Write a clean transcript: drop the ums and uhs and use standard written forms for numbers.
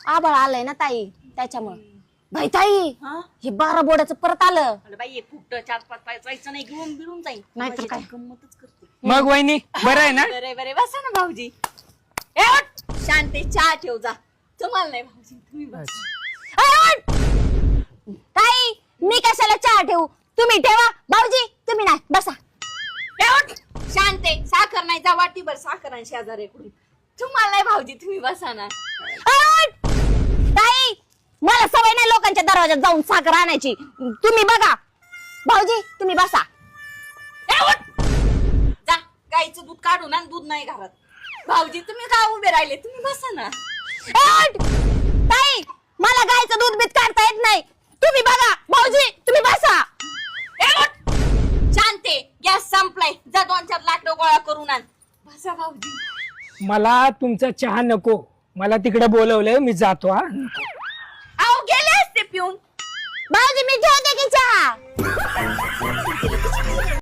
आभाळ आलंय ना ताई त्याच्यामुळे. भाई ताई हे 12 बोड्याचं परत आलं. बाई फुकट 4-5 पाय जायचं नाही, घेऊन बिळून जाईल. नाहीतर काय गंमतच करते. मग वहिनी बरं आहे ना? बरे बरे बसा ना भाऊजी. ए उठ, शांती चहा ठेव जा. तुम्हाला नाही भाऊजी, तुम्ही बस. ताई मी कशाला चहा ठेवू, तुम्ही ठेवा. भाऊजी तुम्ही नाही बसा. ए उठ, शांते साखर नाही जा, वाटीभर साखर आणि शेजाऱ्याकडून. तुम्हाला नाही भाऊजी, तुम्ही बसा ना. ताई मला सवय नाही लोकांच्या दरवाजात जाऊन साखर आणायची. तुम्ही बघा. भाऊजी तुम्ही बसा. ए उठ, जा गाईचं दूध काढून आण, दूध नाही घरात. भाऊजी तुम्ही का उभे राहिले, तुम्ही बसा ना. ताई मला गायचं दूध बीत काढता येत नाही. तुम्ही बघा. भाऊजी तुम्ही बसा. ए उठ, शांते गॅस संपलाय, जा 2-4 लाकडं गोळा करून आण. बसा भाऊजी. मला तुमचा चहा नको, मला तिकडे बोलवलंय, मी जातो. हा अहो गेले असते पिऊन. भाऊजी मी ठेवते की